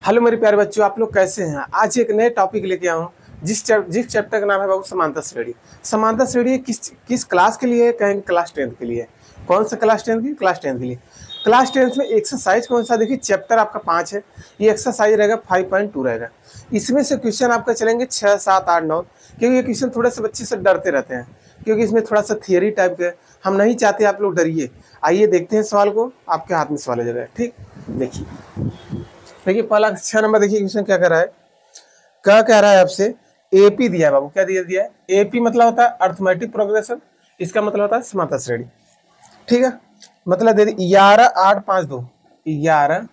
Hello मेरे प्यारे बच्चों, आप लोग कैसे हैं। आज एक नए टॉपिक लेके आया हूँ जिस चैप्टर का नाम है बाबू समांतर श्रेणी। समांतर श्रेणी किस क्लास के लिए है? कहेंगे क्लास 10 के लिए। कौन सा क्लास 10 की? क्लास 10 के लिए। क्लास 10 में एक्सरसाइज कौन सा? देखिए चैप्टर आपका 5 है। ये एक्सरसाइज रहेगा 5.2 रहेगा। इसमें से क्वेश्चन आपका चलेंगे 6, 7, 8, 9, क्योंकि ये क्वेश्चन थोड़े से बच्चे से डरते रहते हैं, क्योंकि इसमें थोड़ा सा थियरी टाइप के। हम नहीं चाहते आप लोग डरिए। आइए देखते हैं सवाल को। आपके हाथ में सवाल आ जाएगा। ठीक, देखिए पहला 6 नंबर देखिए क्वेश्चन क्या कर रहा है। क्या कह रहा है आपसे? एपी दिया है बाबू। क्या दिया है? एपी मतलब होता है अर्थमेटिक प्रोग्रेशन। इसका मतलब होता है समांतर श्रेणी। ठीक है, मतलब दे दी 11, 8, 5, 2। 11,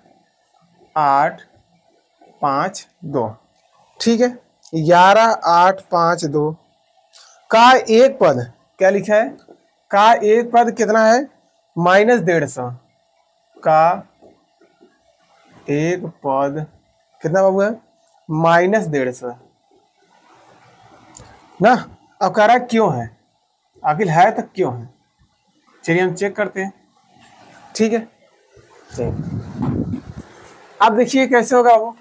8, 5, 2। ठीक है, 11, 8, 5, 2 का एक पद क्या लिखा है? का एक पद कितना है? -150 का एक पद कितना बाबू है? -150 ना। अब कह रहा है क्यों है, आखिर है तो क्यों है। चलिए हम चेक करते हैं। ठीक है, अब देखिए कैसे होगा वो।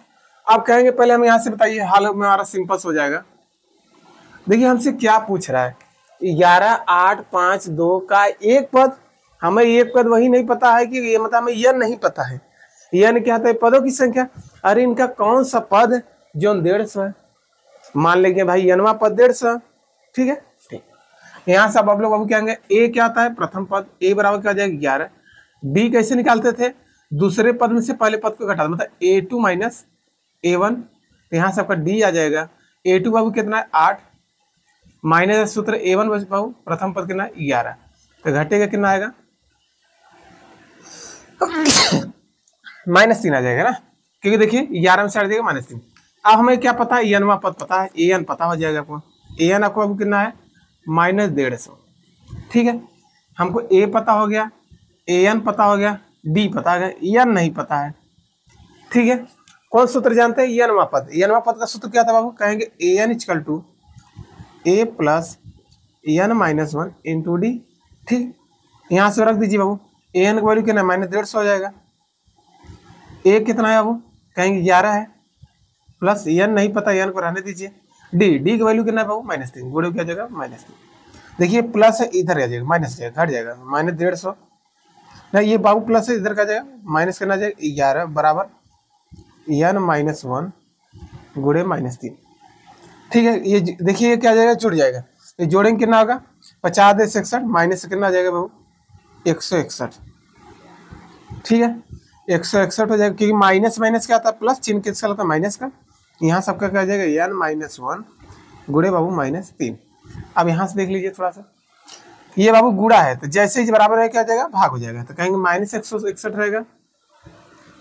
आप कहेंगे पहले हम यहाँ से बताइए, हाल में हमारा सिंपल हो जाएगा। देखिए हमसे क्या पूछ रहा है, 11, 8, 5, 2 का एक पद। हमें एक पद वही नहीं पता है कि ये मतलब हमें यह नहीं पता है। यह क्या होता है? पदों की संख्या। अरे इनका कौन सा पद जो 150 है? मान लेंगे भाई यनवा पद 150। ठीक है, ठीक। यहाँ से अब आप लोग बाबू क्या कहेंगे? ए क्या आता है? प्रथम पद। ए बराबर क्या हो जाएगा? 11। डी कैसे निकालते थे? दूसरे पद में से पहले पद को घटा, मतलब A2 माइनस A1। यहाँ से आपका डी आ जाएगा। A2 बाबू कितना है? 8 माइनस सूत्र A1 बाबू प्रथम पद कितना है? 11। तो घटेगा कितना आएगा? -3 आ जाएगा ना, क्योंकि देखिए 11 में से हट जाएगा -3। अब हमें क्या पता है? एनवा पद पता है, एन पता हो जाएगा आपको। एन आपको अब कितना है? -150। ठीक है, हमको ए पता हो गया, एन पता हो गया, डी पता हो गया, एन नहीं पता है। ठीक है, कौन सूत्र जानते हैं? एनवा पद। एनवा पद का सूत्र क्या था बाबू? कहेंगे N equal to A plus n-1 into D. ठीक, यहाँ से रख दीजिए बाबू। एन का वैल्यू कितना है? -150 हो जाएगा। ए कितना है बाबू? कहेंगे 11 है, प्लस एन नहीं पता, एन को रहने दीजिए। डी का वैल्यू कितना है बाबू? -3। गुणे क्या जाएगा? -3। देखिए प्लस है, इधर आ जाएगा, माइनस जाएगा, घट जाएगा, -150 ना। ये बाबू प्लस है, इधर का जाएगा माइनस, करना जाएगा 11 बराबर n-1 गुणे -3। ठीक है, ये देखिए ये क्या जाएगा? जुड़ जाएगा। ये जोड़ेंगे कितना होगा? 50 से 61 माइनस से कितना आ जाएगा बाबू? 161। ठीक है, 161 हो जाएगा, क्योंकि माइनस माइनस क्या आता है? प्लस। चिन्ह किसका होता है? माइनस का। यहाँ सबका क्या जाएगा? n-1 गुणे बाबू -3। अब यहाँ से देख लीजिए थोड़ा सा, ये बाबू गुणा है तो जैसे ही बराबर है क्या आ जाएगा? भाग हो जाएगा। तो कहेंगे -161 रहेगा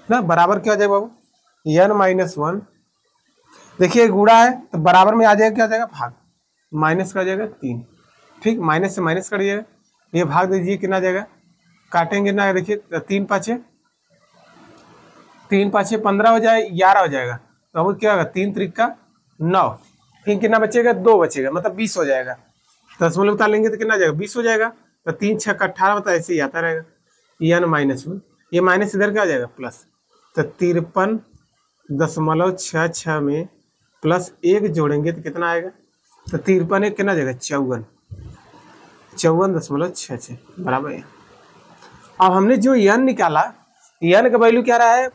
ना, बराबर क्या हो जाएगा बाबू? n-1। देखिए गुणा है तो बराबर में आ जाएगा, क्या आ जाएगा? भाग। माइनस का आ जाएगा 3। ठीक, माइनस से माइनस करिएगा, ये भाग दीजिए, कितना आ जाएगा? काटेंगे ना, देखिए 3 5 15 हो जाए, 11 हो जाएगा। तो अब क्या होगा? 3 त्रिक का 9, फिर कितना बचेगा? 2 बचेगा, मतलब 20 हो जाएगा। 10 उतार लेंगे तो कितना आ जाएगा? 20 हो जाएगा। तो 3 6 का 18, मतलब ऐसे ही आता रहेगा। n-1, ये माइनस इधर क्या आ जाएगा? प्लस। तो 53.66 में प्लस 1 जोड़ेंगे तो कितना आएगा? तो 53 कितना आ जाएगा? 54.66 बराबर है। अब हमने जो n निकाला, n का वैल्यू क्या रहा है?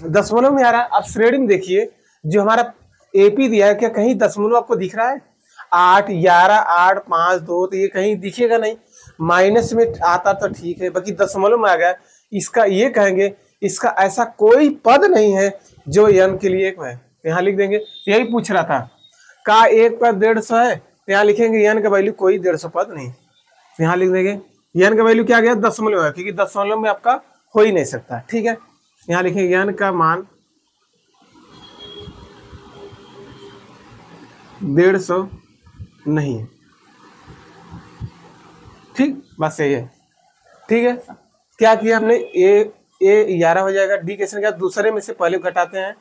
दशमलव में आ रहा है। अब श्रेणी में देखिए जो हमारा एपी दिया है, क्या कहीं दशमलव आपको दिख रहा है? 8, 11, 8, 5, 2 तो ये कहीं दिखेगा नहीं। माइनस में आता तो ठीक है, बाकी दशमलव में आ गया। इसका ये कहेंगे इसका ऐसा कोई पद नहीं है जो n के लिए एक है। यहाँ लिख देंगे, यही पूछ रहा था। का एक पद 150 है, तो यहाँ लिखेंगे n का वैल्यू कोई 150 पद नहीं। यहाँ लिख देंगे n का वैल्यू क्या गया? दशमलव है, क्योंकि दशमलव में आपका हो ही नहीं सकता। ठीक है, यहाँ लिखेंगे n का मान 150 नहीं है। ठीक, बस यही है। ठीक है, क्या किया हमने? ए 11 हो जाएगा। डी कैसे निकाला? दूसरे में से पहले घटाते हैं।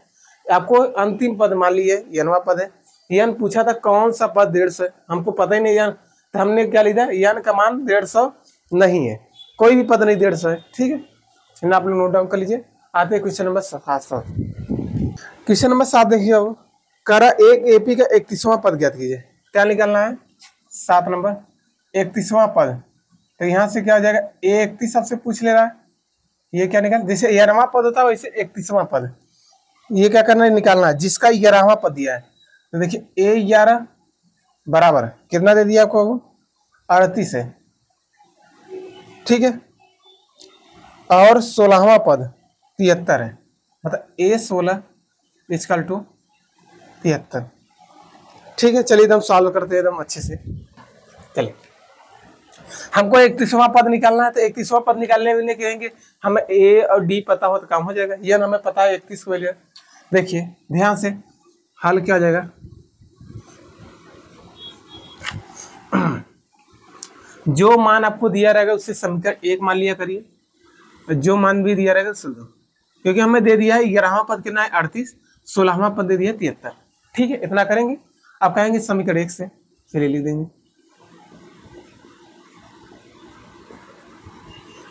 आपको अंतिम पद मान लिए यनवा पद है। यन पूछा था कौन सा पद 150 है, हमको पता ही नहीं यन, तो हमने क्या लिखा? यन का मान 150 नहीं है, कोई भी पद नहीं 150 है। ठीक है, आप लोग नोट डाउन कर लीजिए। आते हैं क्वेश्चन नंबर 7। क्वेश्चन नंबर 7 देखिए अब, करा एक एपी का 31वां पद ज्ञात कीजिए। क्या निकालना है? 7 नंबर 31वां पद। तो यहाँ से क्या हो जाएगा, ए 31 सबसे पूछ ले रहा है, ये क्या निकाल, जैसे 11वां पद होता है वैसे 31वां पद, ये क्या करना है, निकालना है जिसका 11वां पद दिया है। तो देखिए ए 11 बराबर कितना दे दिया आपको, 38 है, ठीक है, और 16वां पद 73 है, मतलब ए 16 इक्वल टू 73। ठीक है, चलिए एकदम सॉल्व करते हैं एकदम अच्छे से। चलिए हमको 31वां पद निकालना है, तो 31वां पद निकालने के लिए कहेंगे हमें ए और डी पता हो तो काम हो जाएगा। ये हमें पता है 31 को वैल्यू। देखिए ध्यान से हल क्या हो जाएगा, जो मान आपको दिया रहेगा उससे समीकरण 1 मान लिया करिए, जो मान भी दिया रहेगा उससे 2, क्योंकि हमें दे दिया है 11वां पद कितना है 38, 16वां पद दे दिया 73। ठीक है, इतना करेंगे। आप कहेंगे समीकरण 1 से, चलिए लिख देंगे।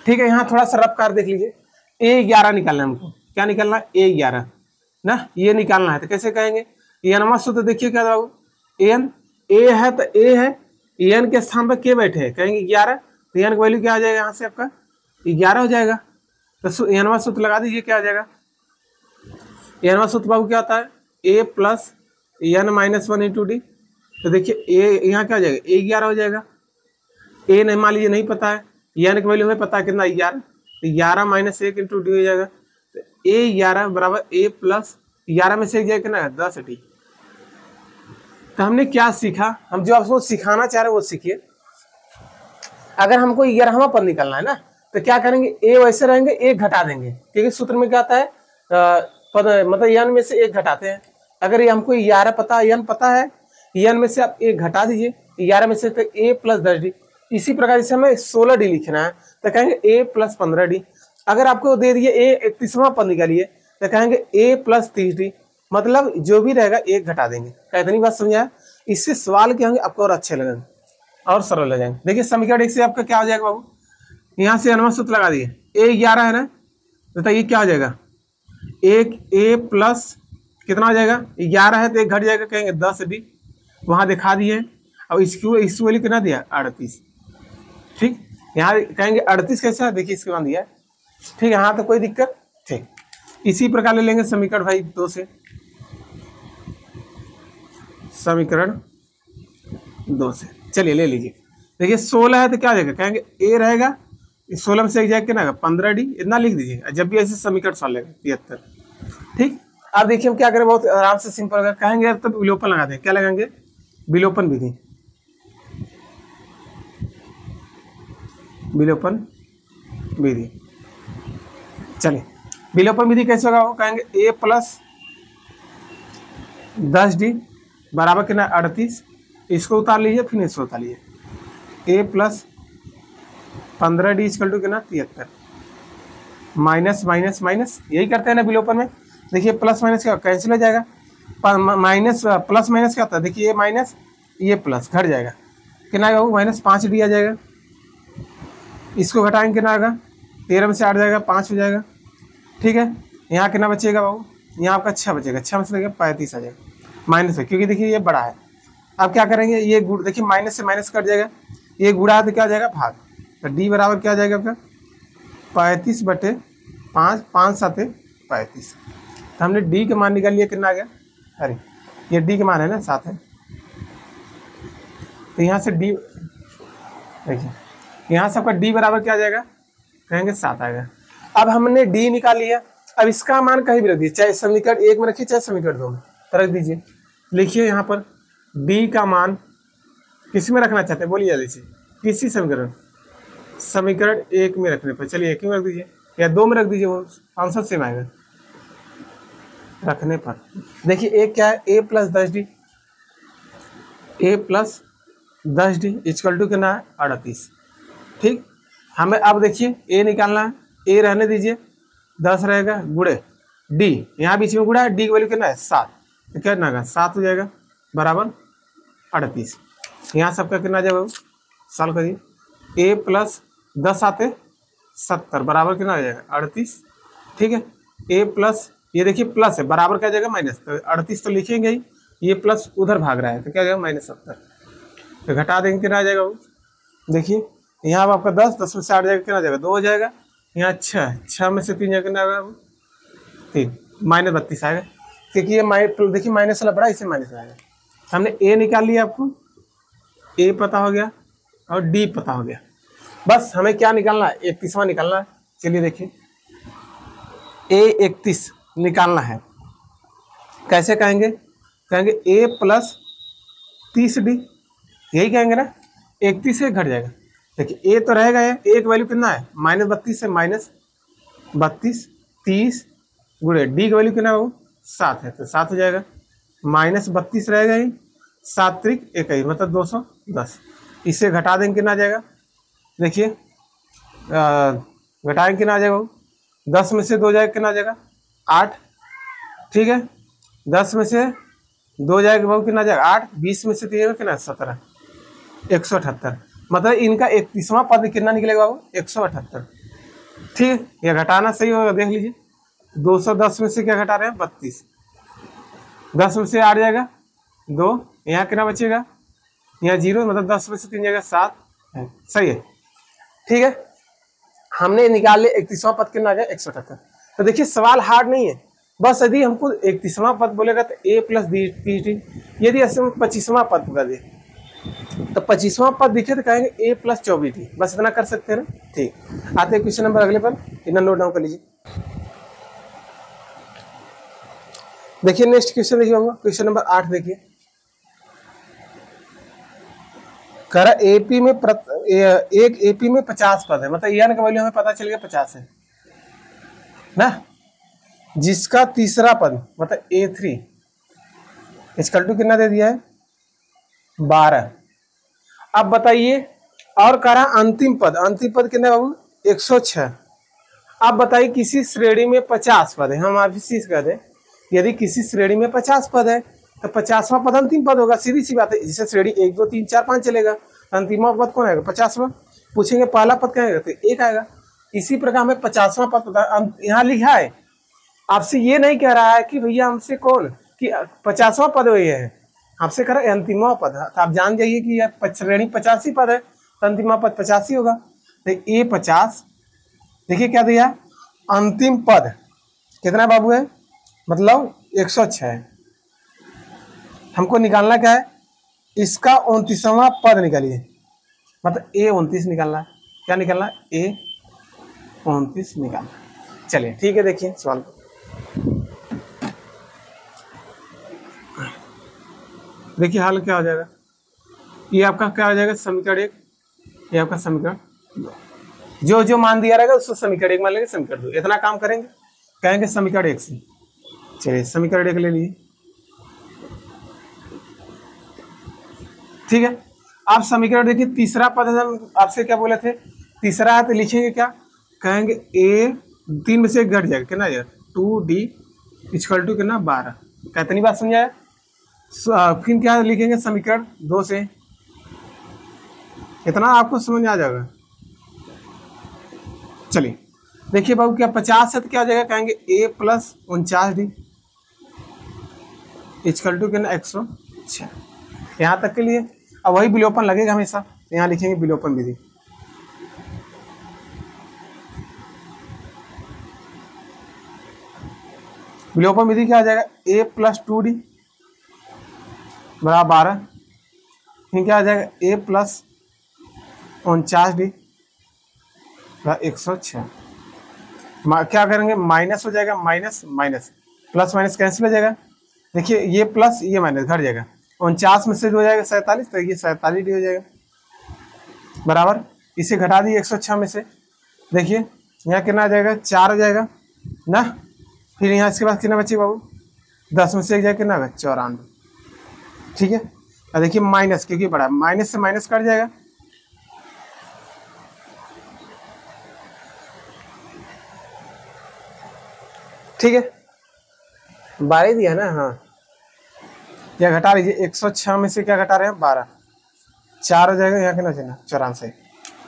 ठीक है, यहाँ थोड़ा सा रफ कार देख लीजिए, ए 11 निकालना है हमको। क्या निकालना है? ए 11 ना, ये निकालना है। तो कैसे कहेंगे, एनवा सूत्र देखिए क्या था, एन ए है तो ए है, एन के स्थान पर के बैठे हैं, कहेंगे 11, तो एन की वैल्यू क्या आ जाएगा यहाँ से आपका 11 हो जाएगा। तो एनवा सूत्र लगा दीजिए, क्या आ जाएगा, एनवा सूत्र बाबू क्या होता है, A plus N minus 1 into D. तो देखिए ए यहाँ क्या हो जाएगा, ए 11 हो जाएगा। ए नहीं मान लीजिए नहीं पता है, एन की वैल्यू हमें पता है कितना 11, तो 11 माइनस 1 इंटू डी हो जाएगा। तो ए 11 बराबर ए प्लस 11 में से एक जाएगा कितना 10 डी। तो हमने क्या सीखा, हम जो आपको सिखाना चाह रहे हैं वो सीखिए। अगर हमको 11वां पद निकालना है ना, तो क्या करेंगे, ए वैसे रहेंगे, एक घटा देंगे, क्योंकि सूत्र में क्या आता है पद मतलब एन में से एक घटाते हैं। अगर ये हमको 11 पता है, एन पता है, एन में से आप एक घटा दीजिए, 11 में से तो ए प्लस 10 डी। इसी प्रकार से हमें 16 डी लिखना है, तो कहेंगे ए प्लस 15 डी। अगर आपको दे दिए ए 31वां पद निकालिए, तो कहेंगे ए प्लस 30 डी, मतलब जो भी रहेगा एक घटा देंगे। क्या इतनी बात समझा? इससे सवाल क्या होंगे आपको और अच्छे लगेंगे और सरल हो जाएंगे। देखिए समीकरण 1 से आपका क्या हो जाएगा बाबू, यहाँ से अनुमान सूत्र लगा दिए, ए 11 है ना, बताइए क्या हो जाएगा, एक ए प्लस कितना हो जाएगा 11 है तो एक घट जाएगा, कहेंगे 10 डी, वहाँ दिखा दिए। अब इसकी वैल्यू कितना दिया 38। ठीक, यहाँ कहेंगे 38 कैसा है, देखिए इसके बाद दिया है। ठीक है, यहाँ तो कोई दिक्कत। ठीक, इसी प्रकार ले लेंगे समीकरण भाई 2 से, समीकरण 2 से चलिए ले लीजिए। देखिए 16 है तो क्या हो जाएगा, कहेंगे ए रहेगा, 16 में से एक जाएगा कितना 15 डी, इतना लिख दीजिए जब भी ऐसे समीकरण सॉल्व लेगा 73। ठीक, अब देखिए हम क्या करें, बहुत आराम से सिंपल होगा, कहेंगे यार तब विलोपन लगा दें। क्या लगाएंगे, विलोपन विधि, विलोपन विधि। चलिए विलोपन विधि कैसे होगा, कहेंगे ए प्लस 10 डी बराबर कितना 38, इसको उतार लीजिए फिर इसको उतार लीजिए, ए प्लस 15 डी इक्वल टू कितना 73, माइनस माइनस माइनस, यही करते हैं ना विलोपन में। देखिए प्लस माइनस क्या कैंसिल हो जाएगा, माइनस प्लस माइनस क्या होता है, देखिए ये माइनस ये प्लस घट जाएगा, कितना आएगा वो माइनस 5 डी आ जाएगा। इसको घटाएंगे कितना आएगा, 13 में से 8 जाएगा 5 हो जाएगा। ठीक है, यहाँ कितना बचेगा बाबू, यहाँ आपका 6 बचेगा, 6 में से लगेगा 35 आ जाएगा, माइनस है क्योंकि देखिए ये बड़ा है। अब क्या करेंगे, ये गुड़ देखिए माइनस से माइनस कट जाएगा, ये गुड़ा तो क्या आ जाएगा भाग, तो डी बराबर क्या आ जाएगा आपका 35/5, 5 7 35। तो हमने डी के मान निकाल लिया, कितना आ गया, अरे ये डी के मान है ना 7 है, तो यहाँ से डी देखिए यहाँ से आपका डी बराबर क्या आ जाएगा, कहेंगे 7 आएगा। अब हमने डी निकाल लिया, अब इसका मान कहीं भी रख दीजिए, चाहे समीकरण 1 में रखिए चाहे समीकरण 2 में रख दीजिए। लिखिए यहाँ पर डी का मान किस में रखना चाहते हैं, बोलिए जल्दी से, किसी समीकरण 1 में रखने पर, चलिए 1 में रख दीजिए या 2 में रख दीजिए, वो आंसर सेम आएगा रखने पर। देखिए एक क्या है, A plus 10 D, A plus 10 D equal to कितना है 38। ठीक, हमें अब देखिए ए निकालना है, ए रहने दीजिए 10 रहेगा गुड़े डी, यहाँ बीच में गुड़ा है, डी की वैल्यू कितना है 7, तो कितना होगा 7 हो जाएगा बराबर 38। यहाँ सबका कितना जाएगा सॉल्व करिए, ए प्लस 10 आते 70 बराबर कितना आ जाएगा 38। ठीक है, ए प्लस ये देखिए प्लस है, बराबर क्या जाएगा माइनस, तो 38 तो लिखेंगे ही, ये प्लस उधर भाग रहा है तो क्या जाएगा -70। तो घटा देंगे कितना आ जाएगा वो, देखिए यहाँ आपका 10 में से 8 जाएगा कितना जाएगा 2 हो जाएगा, यहाँ 6 में से 3 जाएगा कितना आएगा 3, -32 आएगा, क्योंकि ये देखिए माइनस वाला बड़ा, इसे माइनस आएगा। हमने ए निकाल लिया, आपको ए पता हो गया और डी पता हो गया। बस हमें क्या निकालना है, 31वां निकालना है। चलिए देखिए A31 निकालना है, कैसे कहेंगे, कहेंगे A + 30D, यही कहेंगे ना, 31 से घट जाएगा। देखिए A तो रहेगा है, A की वैल्यू कितना है -32 से -32 30 गुणे D की वैल्यू कितना है वो 7 है, तो 7 हो जाएगा, -32 रहेगा ही, 7 त्रिक 21 मतलब 210। इसे घटा देंगे कितना आ जाएगा, देखिए घटाएंगे कितना आ जाएगा वो, 10 में से 2 जाएगा कितना आ जाएगा 8, ठीक है, 10 में से 2 जाएगा वो कितना आ जाएगा 8, 20 में से 3 जाएगा कितना 17, 178। मतलब इनका 31वां पद कितना निकलेगा वो 178, ठीक है। ये घटाना सही होगा, देख लीजिए 210 में से क्या घटा रहे हैं 32, 10 में से 8 जाएगा 2, यहाँ कितना बचेगा, यहाँ 0, मतलब 10 में से 3 जाएगा 7 है, सही है, ठीक है। हमने निकाल लिया 31वां पद कितना आ गया 178। तो देखिए सवाल हार्ड नहीं है, बस यदि हमको 31वां पद बोलेगा तो A + D, यदि ऐसे 25वां पद कर दे तो 25वां पद दिखे तो कहेंगे A + 24D, बस इतना कर सकते हैं ना, ठीक। आते हैं क्वेश्चन नंबर अगले पर, इतना नोट डाउन कर लीजिए। देखिए नेक्स्ट क्वेश्चन देखिए, क्वेश्चन नंबर 8 देखिए, कर एपी में एक एपी में 50 पद है, मतलब एन का वैल्यू हमें पता चल गया 50 है ना, जिसका तीसरा पद मतलब A3 = कितना दे दिया है 12। अब बताइए, और कह रहा अंतिम पद कितना बाबू 106। अब बताइए किसी श्रेणी में 50 पद है, हम आप इसी कह दें यदि किसी श्रेणी में 50 पद है तो 50वां पद अंतिम पद होगा, सीधी सी बात है। जैसे श्रेणी 1 2 3 4 5 चलेगा, अंतिम पद कौन आएगा 50वां, पूछेंगे पहला पद क्या आएगा तो 1 आएगा। इसी प्रकार हमें 50वां पद पता, यहाँ लिखा है, आपसे ये नहीं कह रहा है कि भैया हमसे कौन कि 50वां पद वही है, आपसे कह रहा है अंतिमवा पद है, तो आप जान जाइए कि यह श्रेणी 50 ही पद है तो अंतिमवा पद 50 ही होगा। तो A50 देखिए क्या दिया, अंतिम पद कितना बाबू है, मतलब 106 है। हमको निकालना क्या है, इसका 29वां पद निकालिए, मतलब A29 निकालना है। क्या निकालना है, A29 निकालना। चलिए ठीक है, देखिए सवाल देखिए हाल क्या हो जाएगा, ये आपका क्या हो जाएगा समीकरण 1, ये आपका समीकरण 2, जो जो मान दिया रहेगा उसको समीकरण 1 मान लेंगे, समीकरण 2, इतना काम करेंगे, कहेंगे समीकरण 1 से। चलिए समीकरण 1 ले लीजिए, ठीक है। आप समीकरण देखिए, तीसरा पद हम आपसे क्या बोले थे, तीसरा है तो लिखेंगे क्या, कहेंगे A3 में से एक घट जाएगा, कितना आ जाएगा 2D = कितना 12, कितनी बात समझाया। फिर क्या लिखेंगे समीकरण 2 से, इतना आपको समझ में आ जाएगा। चलिए देखिए बाबू, क्या 50 है तो क्या हो जाएगा, कहेंगे A + 49D = कितना 106, यहाँ तक के लिए। अब वही विलोपन लगेगा हमेशा, यहाँ लिखेंगे विलोपन विधि। विलोपन विधि क्या आ जाएगा, A + 2D बराबर 12, फिर क्या आ जाएगा A + 49D 106। क्या करेंगे, माइनस हो जाएगा, minus minus plus minus cancel हो जाएगा। देखिए ये प्लस ये माइनस घट जाएगा, 49 में से जो हो जाएगा 47, तो ये 47D हो जाएगा बराबर। इसे घटा दिए 106 में से, देखिए यहाँ कितना आ जाएगा 4 हो जाएगा ना। फिर यहाँ इसके बाद कितना बचे बाबू, 10 में से एक जाएगा कितना 94, ठीक है। और देखिए माइनस, क्योंकि बड़ा माइनस से माइनस कट जाएगा, ठीक है। 12 दिया ना, हाँ या घटा लीजिए, 106 में से क्या घटा रहे हैं 12, 4 हो जाएगा, यहाँ कितना चलना 94।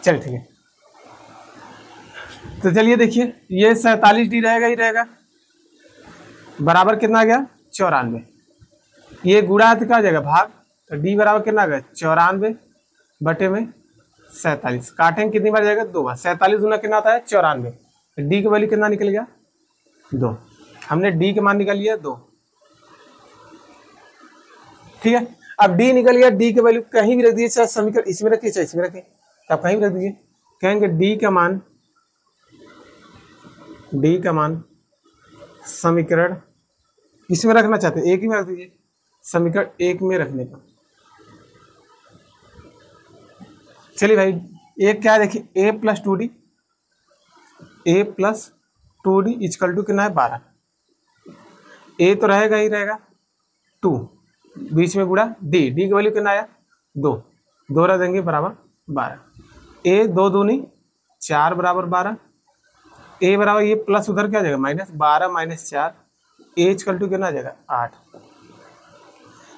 चलिए ठीक है, तो चलिए देखिए ये 47D रहेगा ही रहेगा, बराबर कितना आ गया 94। ये गुणा तो क्या हो जाएगा भाग, तो डी बराबर कितना आ गया 94 बटे में 47। काटेंगे कितनी बार जाएगा 2 बार। 47 गुना कितना आता है 94। तो डी की वैल्यू कितना निकल गया 2। हमने डी के मान निकाल लिया 2। ठीक है, अब डी निकल गया, डी की वैल्यू कहीं भी रख दीजिए, चाहे समीकरण इसमें रखिए चाहे इसमें रखिए, तो आप कहीं भी रख दीजिए। कहेंगे डी का मान समीकरण इसमें रखना चाहते हैं एक ही में रख दीजिए, समीकरण 1 में रखने का। चलिए भाई एक क्या है देखिए, a plus 2d, a plus 2d equal to कितना है 12। a तो रहेगा ही रहेगा 2, बीच में गुणा d, d की वैल्यू कितना आया 2, 2 रख देंगे बराबर 12। a 2 दूनी 4 बराबर 12। a बराबर ये प्लस उधर क्या आ जाएगा minus, 12 minus 4, a equal to कितना आ जाएगा 8।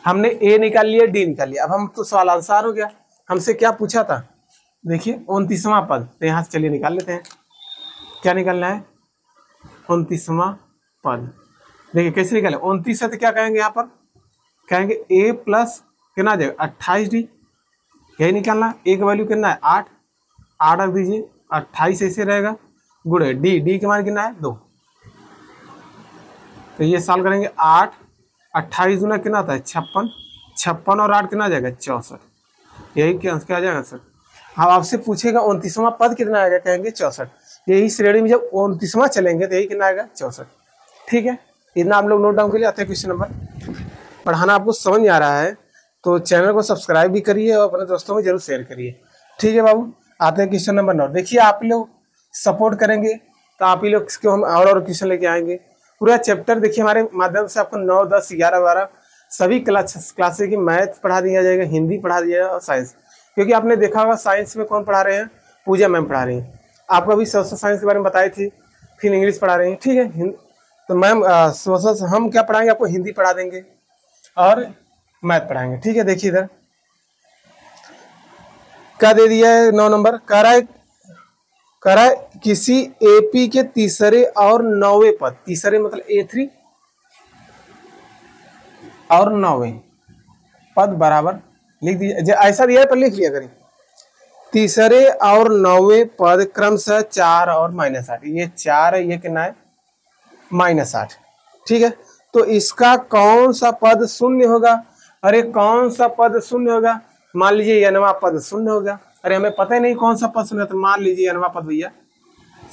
हमने a निकाल लिया, d निकाल लिया। अब हम तो सवाल आंसर हो गया। हमसे क्या पूछा था देखिए 29वां पद, तो यहाँ से चलिए निकाल लेते हैं। क्या निकालना है 29वां पद। देखिए कैसे निकाले 29 है तो क्या कहेंगे यहाँ पर, कहेंगे a प्लस कितना आ जाएगा 28d, यही निकालना। a का वैल्यू कितना है 8, 8 रख दीजिए, 28 ऐसे रहेगा गुणे d के मान कितना है 2। तो ये सॉल्व करेंगे 8 28 गुना कितना आता है 56, 56 और 8 कितना आ जाएगा 64। यही क्या आ जाएगा सर। हाँ आपसे पूछेगा 29वां पद कितना आएगा, कहेंगे 64। यही श्रेणी में जब 29वां चलेंगे तो यही कितना आएगा 64। ठीक है, इतना आप लोग नोट डाउन कर लिए। आते हैं क्वेश्चन नंबर। पढ़ाना आपको समझ में आ रहा है तो चैनल को सब्सक्राइब भी करिए और अपने दोस्तों में जरूर शेयर करिए। ठीक है बाबू, आते हैं क्वेश्चन नंबर 9। देखिए आप लोग सपोर्ट करेंगे तो आप ही लोग को हम और क्वेश्चन लेके आएंगे। पूरा चैप्टर देखिए हमारे माध्यम से आपको 9, 10, 11, 12 सभी क्लासेस की मैथ पढ़ा दिया जाएगा, हिंदी पढ़ा दिया जाएगा और साइंस। क्योंकि आपने देखा होगा साइंस में कौन पढ़ा रहे हैं, पूजा मैम पढ़ा रही हैं। आपको अभी सोशल साइंस के बारे में बताई थी, फिर इंग्लिश पढ़ा रही हैं। ठीक है, तो मैम सोशल हम क्या पढ़ाएंगे, आपको हिंदी पढ़ा देंगे और मैथ पढ़ाएंगे। ठीक है, देखिए इधर क्या दे दिया है 9 नंबर, कह रहा है किसी एपी के तीसरे और 9वें पद, तीसरे मतलब A3 और 9वें पद बराबर लिख दीजिए। ऐसा दिया है पर लिख लिया करें। तीसरे और 9वें पद क्रमशः 4 और -8, ये 4 है, ये कितना है -8। ठीक है, तो इसका कौन सा पद शून्य होगा। अरे कौन सा पद शून्य होगा, मान लीजिए यनवा पद शून्य होगा। अरे हमें पता ही नहीं कौन सा पद शून्य, तो मान लीजिए यनवा पद भैया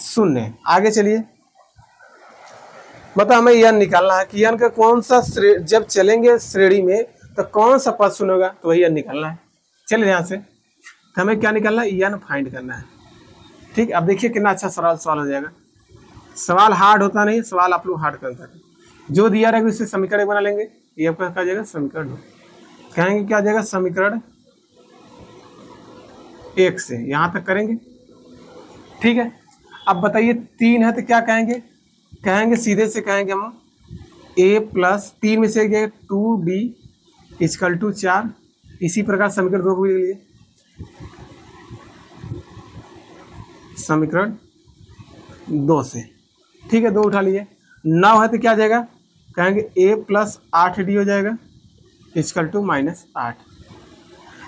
शून्य। आगे चलिए मतलब हमें यन निकालना है कि यन का कौन सा जब चलेंगे श्रेणी में तो कौन सा पद शून्य होगा, तो वही यन निकालना है। चलिए ध्यान से, तो हमें क्या निकालना है, यन फाइंड करना है। ठीक, अब देखिए कितना अच्छा सवाल हो जाएगा। सवाल हार्ड होता नहीं, सवाल आप लोग हार्ड करते हैं। जो दिया रहेगा उससे समीकरण बना लेंगे। ये आपका क्या जाएगा समीकरण, कहेंगे क्या जाएगा समीकरण 1 से यहाँ तक करेंगे। ठीक है, अब बताइए 3 है तो क्या कहेंगे, कहेंगे सीधे से कहेंगे हम a प्लस 3 में से एक जाएगा 2d इजकल टू 4। इसी प्रकार समीकरण 2 को ले लिए, समीकरण 2 से। ठीक है, 2 उठा लीजिए। 9 है तो क्या जाएगा, कहेंगे a प्लस 8d हो जाएगा इजकल टू -8।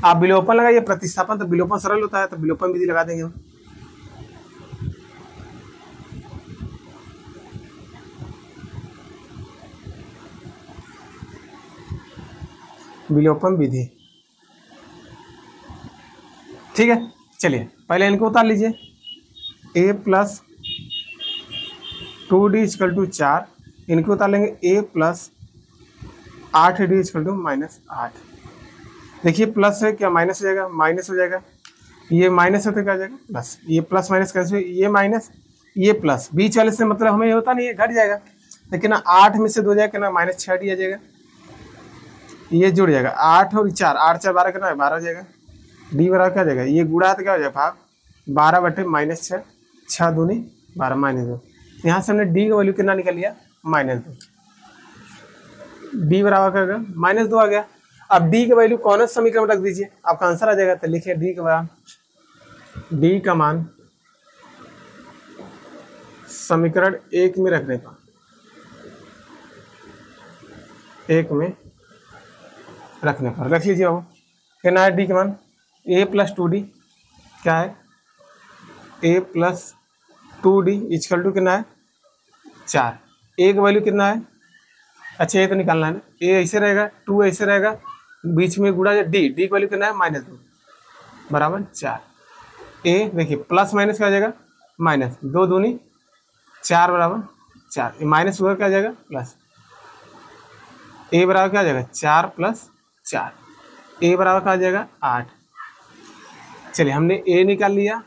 आप विलोपन लगाइए, प्रतिस्थापन तो विलोपन सरल होता है, तो विलोपन विधि लगा देंगे हम। विलोपन विधि। ठीक है, चलिए पहले इनको उतार लीजिए। a plus 2d equal to 4, इनको उतार लेंगे a plus 8d is equal to -8। देखिए प्लस है क्या माइनस हो जाएगा, माइनस हो जाएगा। ये माइनस है तो क्या हो जाएगा प्लस, ये प्लस माइनस कैसे, ये माइनस ये प्लस, बीच वाले से मतलब हमें होता नहीं है घट जाएगा। लेकिन 8 में से 2 जाएगा ना -6d आ जाएगा, ये जुड़ जाएगा 8 और 4, 8 4 12 कितना है 12 हो जाएगा। डी बराबर क्या जाएगा, ये गुणा तो क्या हो जाएगा भाग 12 बटे -6, 6 दूनी 12 -2। यहाँ से हमने डी का वैल्यू कितना निकल लिया -2। डी बराबर क्या होगा -2 आ गया। अब डी का वैल्यू कौन सा समीकरण में रख दीजिए, आपका आंसर आ जाएगा। तो लिखिए डी का बराबर, डी का मान समीकरण 1 में रखने का, 1 में रखने पर रख लीजिए। बाबू कितना है डी का मान, a प्लस 2d क्या है, a plus 2d equal to कितना है 4। a का वैल्यू कितना है, अच्छा ये तो निकालना है ना, a ऐसे रहेगा 2 ऐसे रहेगा, बीच में गुणा d का वैल्यू कितना है -2 बराबर 4। a देखिए प्लस माइनस क्या आ जाएगा माइनस, 2 दूनी 4 बराबर 4, माइनस हुआ क्या आ जाएगा प्लस, a बराबर क्या आ जाएगा 4 प्लस 4, a बराबर क्या आ जाएगा 8। चलिए हमने a निकाल लिया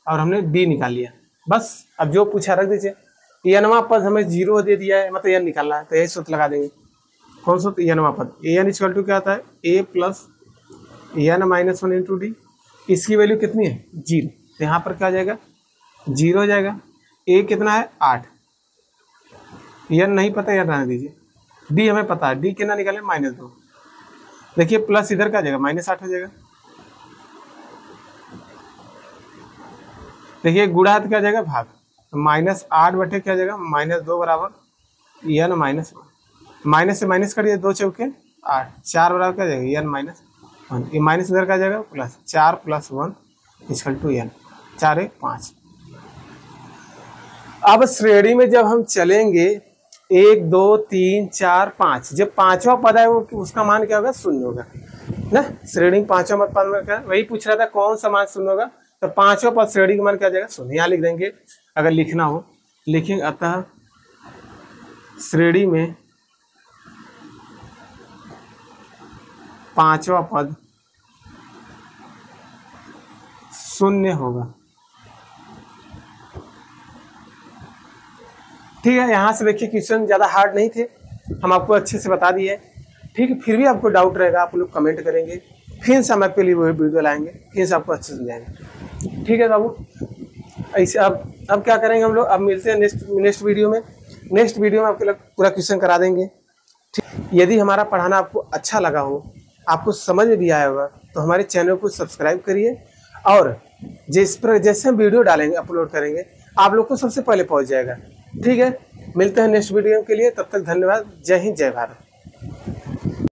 और हमने b निकाल लिया, बस अब जो पूछा रख दीजिए। एनवा पद हमें 0 दे दिया है, मतलब n निकालना है, तो यही सूत्र लगा देंगे। कौन सूत्र, एनवा पद, an इक्वल टू क्या आता है a plus n-1 into D, इसकी वैल्यू कितनी है 0, तो यहाँ पर क्या आ जाएगा 0 हो जाएगा। a कितना है 8, n नहीं पता, n रहने दीजिए। d हमें पता है, d कितना निकाले -2, देखिए प्लस इधर क्या आ जाएगा -8 हो जाएगा। देखिए गुणा तो क्या आ जाएगा भाग, तो -8 बटे क्या आ जाएगा -2 बराबर n-1, माइनस से माइनस करिए 2 चौके 8, 4 बराबर क्या आ जाएगा n-1, ये माइनस इधर क्या आ जाएगा प्लस, 4 + 1 इक्वल टू n, 4 1 5। अब श्रेणी में जब हम चलेंगे 1 2 3 4 5, जब पांचवा पद है वो उसका मान क्या होगा 0 होगा ना, श्रेणी पांचवा पद में क्या वही पूछ रहा था कौन सा मान 0 होगा, तो पांचवा पद श्रेणी का मान क्या आ जाएगा 0, यहाँ लिख देंगे, अगर लिखना हो लिखेंगे। अतः श्रेणी में पांचवा पद 0 होगा। ठीक है, यहाँ से देखिए क्वेश्चन ज़्यादा हार्ड नहीं थे, हम आपको अच्छे से बता दिए। ठीक है, फिर भी आपको डाउट रहेगा आप लोग कमेंट करेंगे, फिर से हम आपके लिए वही वीडियो लाएंगे, फिर से आपको अच्छे से समझाएंगे। ठीक है बाबू, ऐसे अब क्या करेंगे हम लोग, अब मिलते हैं नेक्स्ट वीडियो में। नेक्स्ट वीडियो में आपके लिए पूरा क्वेश्चन करा देंगे। ठीक, यदि हमारा पढ़ाना आपको अच्छा लगा हो, आपको समझ में भी आया होगा, तो हमारे चैनल को सब्सक्राइब करिए, और जैसे हम वीडियो डालेंगे अपलोड करेंगे आप लोग को सबसे पहले पहुंच जाएगा। ठीक है, मिलते हैं नेक्स्ट वीडियो के लिए, तब तक धन्यवाद। जय हिंद, जय भारत।